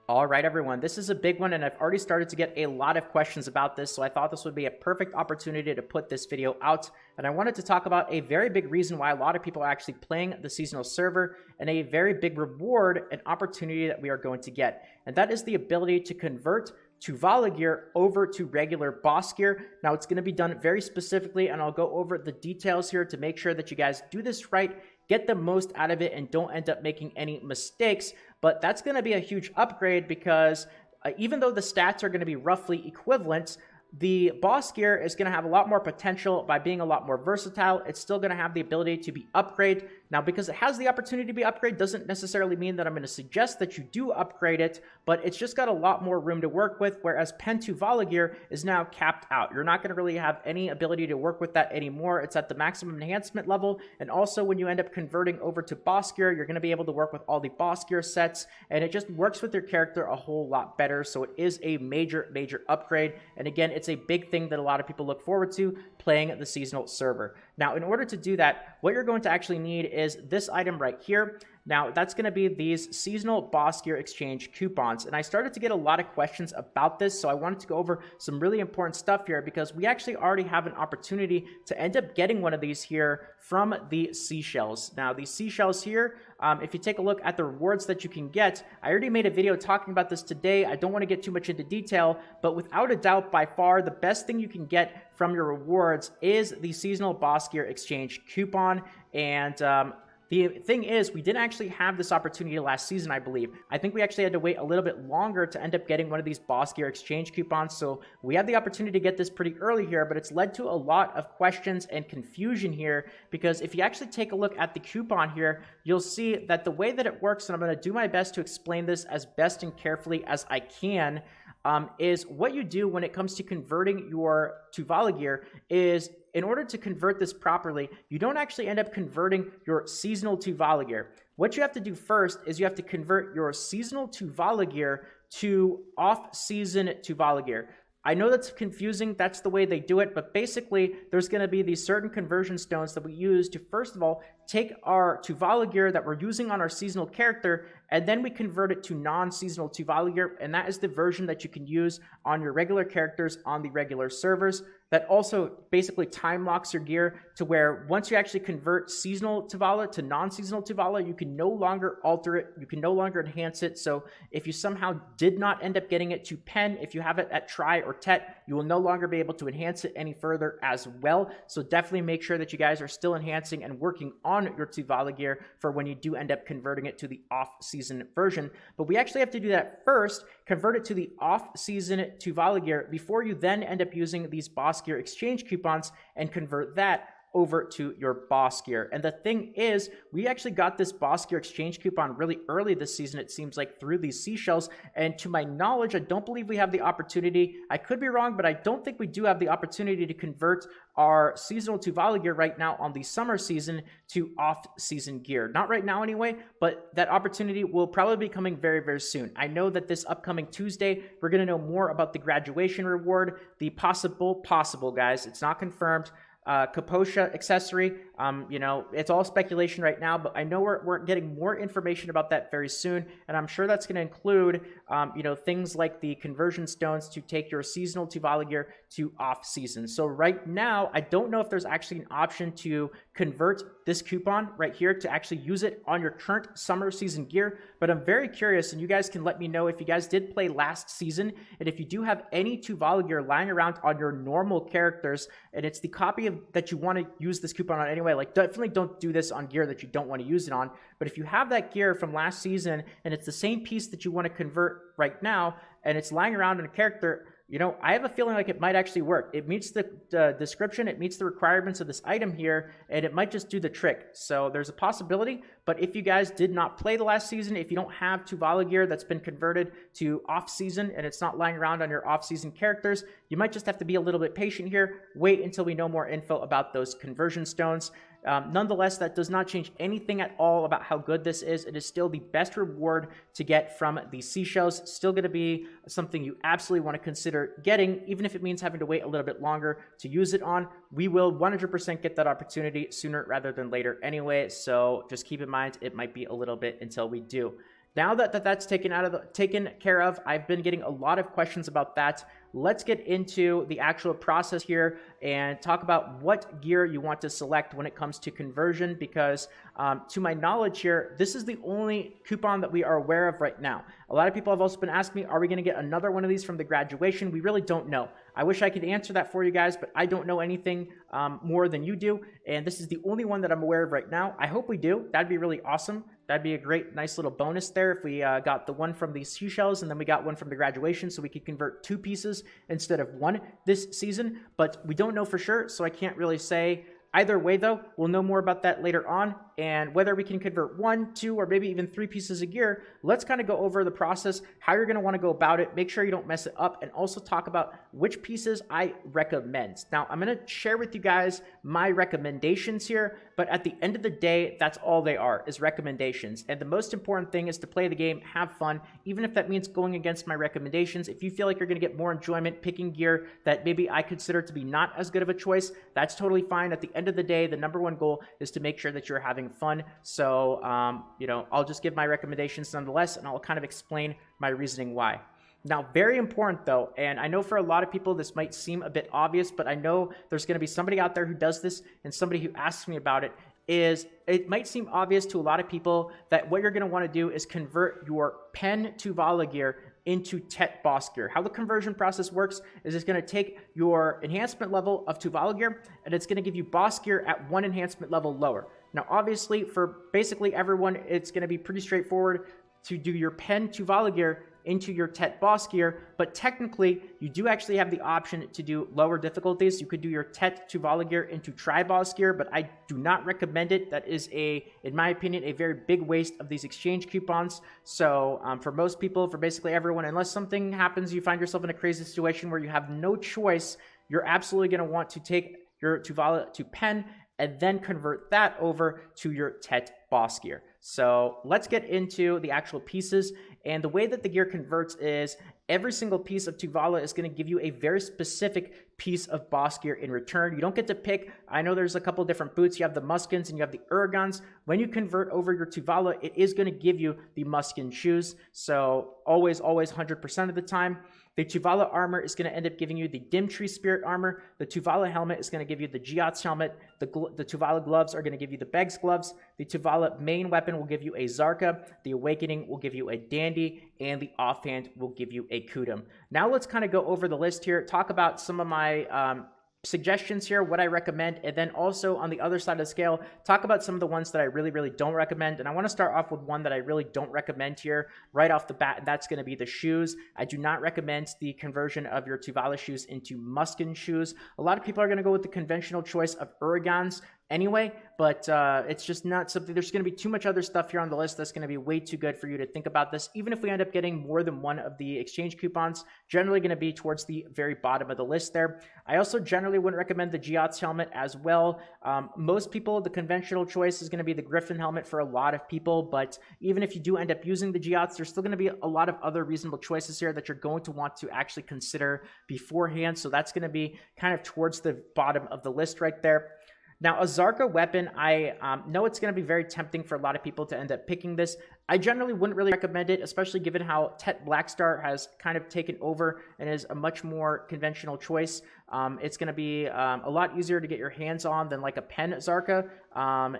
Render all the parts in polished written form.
All right, everyone, this is a big one, and I've already started to get a lot of questions about this, so I thought this would be a perfect opportunity to put this video out. And I wanted to talk about a very big reason why a lot of people are actually playing the seasonal server, and a very big reward and opportunity that we are going to get. And that is the ability to convert TUVALA gear over to regular boss gear. Now, it's going to be done very specifically, and I'll go over the details here to make sure that you guys do this right, get the most out of it, and don't end up making any mistakes. But that's going to be a huge upgrade because even though the stats are going to be roughly equivalent, the boss gear is going to have a lot more potential by being a lot more versatile. It's still going to have the ability to be upgraded. Now, because it has the opportunity to be upgraded doesn't necessarily mean that I'm going to suggest that you do upgrade it, but it's just got a lot more room to work with, whereas Pen TUVALA gear is now capped out. You're not going to really have any ability to work with that anymore. It's at the maximum enhancement level, and also when you end up converting over to boss gear, you're going to be able to work with all the boss gear sets, and it just works with your character a whole lot better, so it is a major, major upgrade, and again, it's a big thing that a lot of people look forward to playing the seasonal server. Now, in order to do that, what you're going to actually need is this item right here. Now, that's going to be these seasonal boss gear exchange coupons. And I started to get a lot of questions about this, so I wanted to go over some really important stuff here because we actually already have an opportunity to end up getting one of these here from the seashells. Now, these seashells here, if you take a look at the rewards that you can get, I already made a video talking about this today. I don't want to get too much into detail, but without a doubt, by far, the best thing you can get from your rewards is the seasonal boss gear exchange coupon. And the thing is, we didn't actually have this opportunity last season, I believe. I think we actually had to wait a little bit longer to end up getting one of these boss gear exchange coupons. So we had the opportunity to get this pretty early here, but it's led to a lot of questions and confusion here, because if you actually take a look at the coupon here, you'll see that the way that it works, and I'm going to do my best to explain this as best and carefully as I can, is what you do when it comes to converting your TUVALA gear is, in order to convert this properly, you don't actually end up converting your seasonal TUVALA gear. What you have to do first is you have to convert your seasonal TUVALA gear to off-season TUVALA gear. I know that's confusing, that's the way they do it, but basically there's going to be these certain conversion stones that we use to, first of all, take our TUVALA gear that we're using on our seasonal character, and then we convert it to non-seasonal TUVALA gear, and that is the version that you can use on your regular characters on the regular servers. That also basically time locks your gear to where once you actually convert seasonal TUVALA to non-seasonal TUVALA, you can no longer alter it, you can no longer enhance it. So if you somehow did not end up getting it to pen, if you have it at try or tet, you will no longer be able to enhance it any further as well. So definitely make sure that you guys are still enhancing and working on your TUVALA gear for when you do end up converting it to the off-season version. But we actually have to do that first, convert it to the off-season TUVALA gear before you then end up using these boss gear exchange coupons and convert that over to your boss gear. And the thing is, we actually got this boss gear exchange coupon really early this season, it seems like, through these seashells. And to my knowledge, I don't believe we have the opportunity, I could be wrong, but I don't think we do have the opportunity to convert our seasonal TUVALA gear right now on the summer season to off-season gear. Not right now anyway, but that opportunity will probably be coming very, very soon. I know that this upcoming Tuesday, we're going to know more about the graduation reward, the possible, guys, it's not confirmed, Kaposha accessory. You know, it's all speculation right now, but I know we're getting more information about that very soon, and I'm sure that's going to include, you know, things like the conversion stones to take your seasonal TUVALA gear to off-season. So right now, I don't know if there's actually an option to convert this coupon right here to actually use it on your current summer season gear, but I'm very curious, and you guys can let me know if you guys did play last season, and if you do have any TUVALA gear lying around on your normal characters, and it's the copy of that you want to use this coupon on anyway, like definitely don't do this on gear that you don't want to use it on. But if you have that gear from last season and it's the same piece that you want to convert right now and it's lying around in a character, you know, I have a feeling like it might actually work. It meets the description, it meets the requirements of this item here, and it might just do the trick. So there's a possibility, but if you guys did not play the last season, if you don't have TUVALA gear that's been converted to off-season and it's not lying around on your off-season characters, you might just have to be a little bit patient here. Wait until we know more info about those conversion stones. Nonetheless, that does not change anything at all about how good this is. It is still the best reward to get from the seashells. Still going to be something you absolutely want to consider getting, even if it means having to wait a little bit longer to use it on. We will 100% get that opportunity sooner rather than later anyway, so just keep in mind it might be a little bit until we do. Now that that's taken care of, I've been getting a lot of questions about that. Let's get into the actual process here and talk about what gear you want to select when it comes to conversion, because to my knowledge here, this is the only coupon that we are aware of right now. A lot of people have also been asking me, are we going to get another one of these from the graduation? We really don't know. I wish I could answer that for you guys, but I don't know anything more than you do, and this is the only one that I'm aware of right now. I hope we do. That'd be really awesome. That'd be a great, nice little bonus there if we got the one from the seashells and then we got one from the graduation, so we could convert 2 pieces instead of 1 this season. But we don't know for sure, so I can't really say. Either way, though, we'll know more about that later on, and whether we can convert 1, 2, or maybe even 3 pieces of gear, let's kind of go over the process, how you're going to want to go about it, make sure you don't mess it up, and also talk about which pieces I recommend. Now, I'm going to share with you guys my recommendations here, but at the end of the day, that's all they are, is recommendations. And the most important thing is to play the game, have fun, even if that means going against my recommendations. If you feel like you're going to get more enjoyment picking gear that maybe I consider to be not as good of a choice, that's totally fine. At the end of the day, the number one goal is to make sure that you're having fun. So, I'll just give my recommendations nonetheless, and I'll kind of explain my reasoning why. Now, very important though, and I know for a lot of people this might seem a bit obvious, but I know there's going to be somebody out there who does this and somebody who asks me about it, is it might seem obvious to a lot of people that what you're going to want to do is convert your pen TUVALA gear into TET boss gear. How the conversion process works is it's going to take your enhancement level of TUVALA gear and it's going to give you boss gear at 1 enhancement level lower. Now, obviously, for basically everyone, it's going to be pretty straightforward to do your pen TUVALA gear into your TET boss gear, but technically you do actually have the option to do lower difficulties. You could do your TET TUVALA gear into tri-boss gear, but I do not recommend it. That is in my opinion, a very big waste of these exchange coupons. So for most people, for basically everyone, unless something happens, you find yourself in a crazy situation where you have no choice, you're absolutely going to want to take your TUVALA to pen and then convert that over to your TET boss gear. So let's get into the actual pieces. And the way that the gear converts is every single piece of TUVALA is going to give you a very specific piece of boss gear in return. You don't get to pick. I know there's a couple different boots. You have the Muskins and you have the Uragons. When you convert over your TUVALA, it is going to give you the Muskin shoes. So always 100% of the time. The TUVALA armor is going to end up giving you the Dim Tree Spirit armor. The TUVALA helmet is going to give you the Giot's helmet. The TUVALA gloves are going to give you the Beg's gloves. The TUVALA main weapon will give you a Zarka. The Awakening will give you a Dandy. And the offhand will give you a Kudum. Now let's kind of go over the list here, talk about some of my suggestions here, what I recommend, and then also on the other side of the scale, talk about some of the ones that I really don't recommend. And I want to start off with one that I really don't recommend here right off the bat, and that's going to be the shoes. I do not recommend the conversion of your TUVALA shoes into Muskin shoes. A lot of people are going to go with the conventional choice of Uragons anyway, but it's just not something. There's going to be too much other stuff here on the list that's going to be way too good for you to think about this. Even if we end up getting more than one of the exchange coupons, generally going to be towards the very bottom of the list there. I also generally wouldn't recommend the Giot's helmet as well. Most people, the conventional choice is going to be the Griffin helmet for a lot of people, but even if you do end up using the Giot's, there's still going to be a lot of other reasonable choices here that you're going to want to actually consider beforehand. So that's going to be kind of towards the bottom of the list right there. Now, a Zarka Weapon, I know it's going to be very tempting for a lot of people to end up picking this. I generally wouldn't really recommend it, especially given how TET Blackstar has kind of taken over and is a much more conventional choice. It's going to be a lot easier to get your hands on than like a pen Zarka,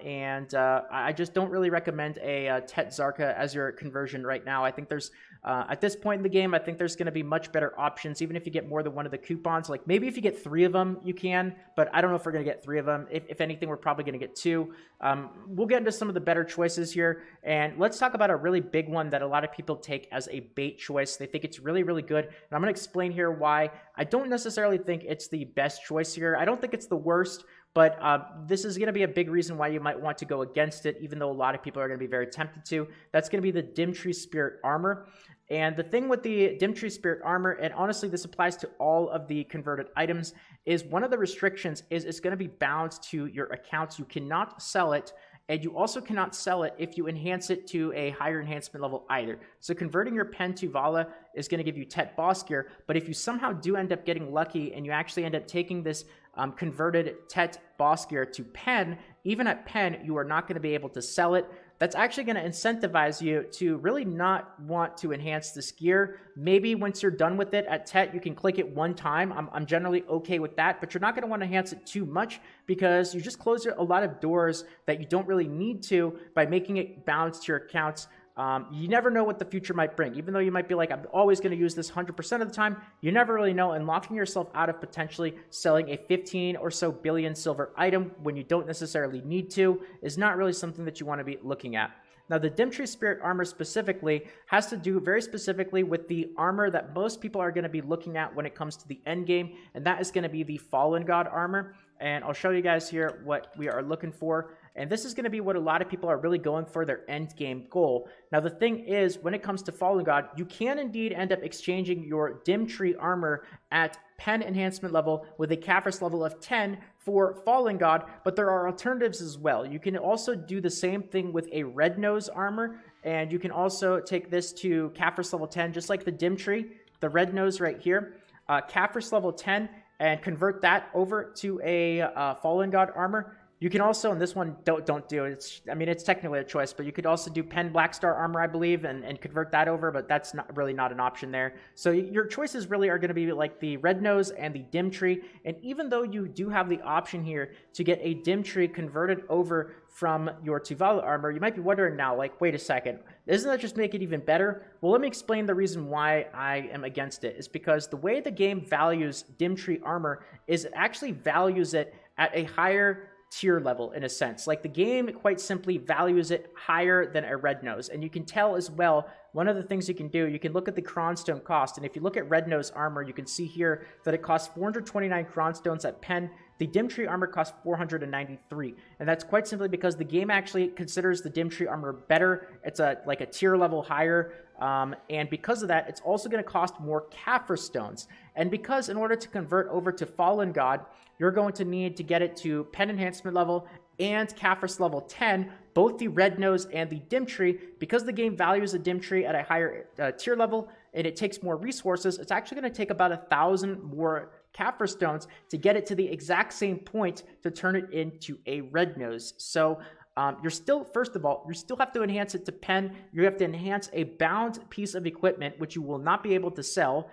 and I just don't really recommend a TET Zarka as your conversion right now. I think there's, at this point in the game, I think there's going to be much better options, even if you get more than one of the coupons. Like maybe if you get 3 of them, you can, but I don't know if we're going to get 3 of them. If anything, we're probably going to get 2. We'll get into some of the better choices here, and let's talk about a really big one that a lot of people take as a bait choice. They think it's really good, and I'm going to explain here why I don't necessarily think it's the best choice here. I don't think it's the worst, but this is going to be a big reason why you might want to go against it, even though a lot of people are going to be very tempted to. That's going to be the Dim Tree Spirit armor. And the thing with the Dim Tree Spirit armor, and honestly this applies to all of the converted items, is one of the restrictions is it's going to be bound to your accounts. You cannot sell it, and you also cannot sell it if you enhance it to a higher enhancement level either. So converting your pen TUVALA is going to give you TET boss gear, but if you somehow do end up getting lucky and you actually end up taking this converted TET boss gear to pen, even at pen, you are not going to be able to sell it. that's actually going to incentivize you to really not want to enhance this gear. Maybe once you're done with it at TET, you can click it one time. I'm generally okay with that, but you're not going to want to enhance it too much because you just close a lot of doors that you don't really need to by making it bounce to your accounts. You never know what the future might bring. Even though you might be like, I'm always going to use this 100% of the time, you never really know. And locking yourself out of potentially selling a 15 or so billion silver item when you don't necessarily need to is not really something that you want to be looking at. Now, the Dimtree Spirit armor specifically has to do very specifically with the armor that most people are going to be looking at when it comes to the end game, and that is going to be the Fallen God armor. And I'll show you guys here what we are looking for. And this is going to be what a lot of people are really going for their end game goal. Now, the thing is, when it comes to Fallen God, you can indeed end up exchanging your Dimtree armor at pen enhancement level with a Caphras level of 10 for Fallen God, but there are alternatives as well. You can also do the same thing with a Red Nose armor, and you can also take this to Caphras level 10, just like the Dimtree, the Red Nose right here, Caphras level 10, and convert that over to a Fallen God armor. You can also, and this one, don't do it. It's technically a choice, but you could also do Pen Black Star armor, I believe, and convert that over, but that's not an option there. So your choices really are going to be like the Red Nose and the Dimtree. And even though you do have the option here to get a Dimtree converted over from your TUVALA armor, you might be wondering now, like, wait a second, doesn't that just make it even better? Well, let me explain the reason why I am against it. It's because the way the game values Dimtree armor is it actually values it at a higher tier level, in a sense. Like, the game quite simply values it higher than a Red Nose. And you can tell as well, one of the things you can do, you can look at the Cronstone cost. And if you look at Red Nose armor, you can see here that it costs 429 Cronstones at pen. The Dimtree armor costs 493. And that's quite simply because the game actually considers the Dimtree armor better. It's like a tier level higher. And because of that, it's also going to cost more Caphras stones. And because in order to convert over to Fallen God, you're going to need to get it to pen enhancement level and Caphras level 10, both the Red Nose and the Dimtree. Because the game values the Dimtree at a higher tier level and it takes more resources, it's actually going to take about 1,000 more Caphras stones to get it to the exact same point to turn it into a Red Nose. So you're still, first of all, you still have to enhance it to pen. You have to enhance a bound piece of equipment, which you will not be able to sell,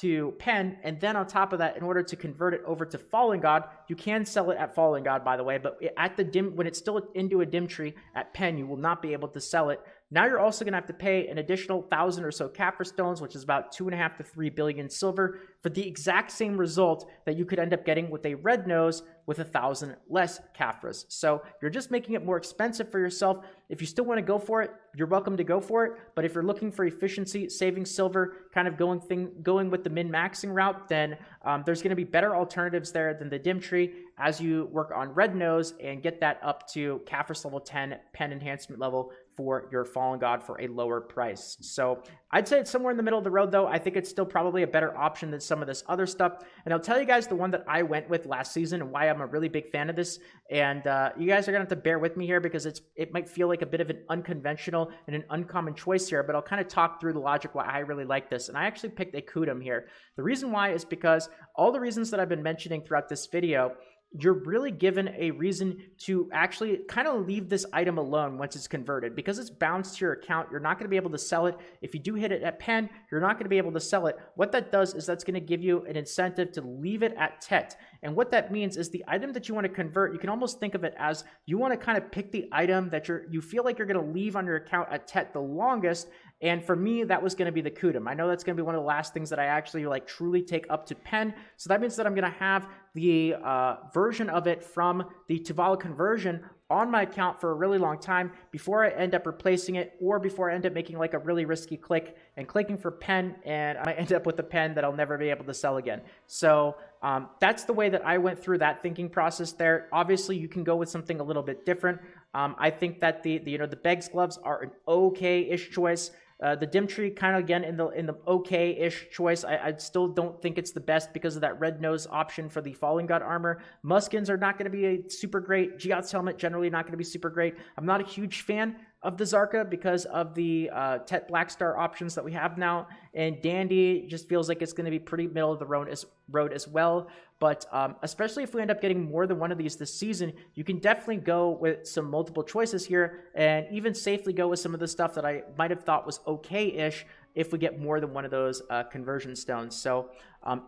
to pen. And then on top of that, in order to convert it over to Fallen God, you can sell it at Fallen God, by the way, but at the when it's still into a Dimtree at pen, you will not be able to sell it. Now you're also going to have to pay an additional 1,000 or so Caphras stones, which is about 2.5 to 3 billion silver, for the exact same result that you could end up getting with a Red Nose with 1,000 less Caphras. So you're just making it more expensive for yourself. If you still want to go for it, you're welcome to go for it. But if you're looking for efficiency, saving silver, kind of going with the min-maxing route, then there's going to be better alternatives there than the Dimtree as you work on Red Nose and get that up to Caphras level 10 pen enhancement level for your Fallen God for a lower price. So I'd say it's somewhere in the middle of the road, though. I think it's still probably a better option than some of this other stuff. And I'll tell you guys the one that I went with last season and why I'm a really big fan of this. And you guys are going to have to bear with me here because it might feel like a bit of an unconventional and an uncommon choice here, but I'll kind of talk through the logic why I really like this. And I actually picked a Kudum here. The reason why is because all the reasons that I've been mentioning throughout this video, you're really given a reason to actually kind of leave this item alone once it's converted. Because it's bounced to your account, you're not going to be able to sell it. If you do hit it at pen, you're not going to be able to sell it. What that does is that's going to give you an incentive to leave it at TET. And what that means is the item that you want to convert, you can almost think of it as you want to kind of pick the item that you feel like you're going to leave on your account at TET the longest. And for me, that was going to be the Kudum. I know that's going to be one of the last things that I actually like truly take up to pen. So that means that I'm going to have the version of it from the TUVALA conversion on my account for a really long time before I end up replacing it or before I end up making like a really risky click and clicking for pen, and I might end up with a pen that I'll never be able to sell again. So that's the way that I went through that thinking process there. Obviously, you can go with something a little bit different. I think that the Beggs gloves are an okay-ish choice. The Dimtree kind of again in the okay-ish choice. I still don't think it's the best because of that Red Nose option for the Fallen God armor. Muskins are not going to be super great. Giot's helmet generally not going to be super great. I'm not a huge fan of the Zarka because of the Tet Blackstar options that we have now, and Dandy just feels like it's going to be pretty middle of the road as well. But especially if we end up getting more than one of these this season, you can definitely go with some multiple choices here and even safely go with some of the stuff that I might have thought was okay-ish if we get more than one of those conversion stones. So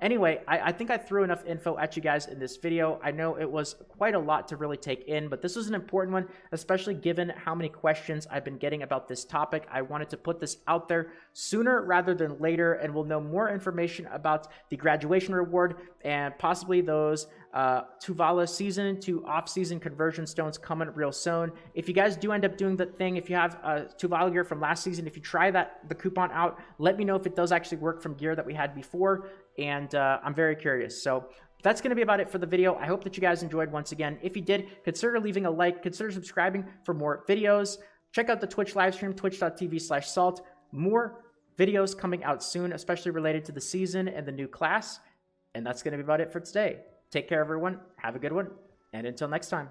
anyway, I think I threw enough info at you guys in this video. I know it was quite a lot to really take in, but this was an important one, especially given how many questions I've been getting about this topic. I wanted to put this out there sooner rather than later, and we'll know more information about the graduation reward and possibly those TUVALA season to off-season conversion stones coming real soon. If you guys do end up doing the thing, if you have TUVALA gear from last season, if you try the coupon out, let me know if it does actually work from gear that we had before, and I'm very curious. So that's going to be about it for the video. I hope that you guys enjoyed once again. If you did, consider leaving a like, consider subscribing for more videos. Check out the Twitch live stream, twitch.tv/salt. More videos coming out soon, especially related to the season and the new class. And that's going to be about it for today. Take care, everyone. Have a good one. And until next time.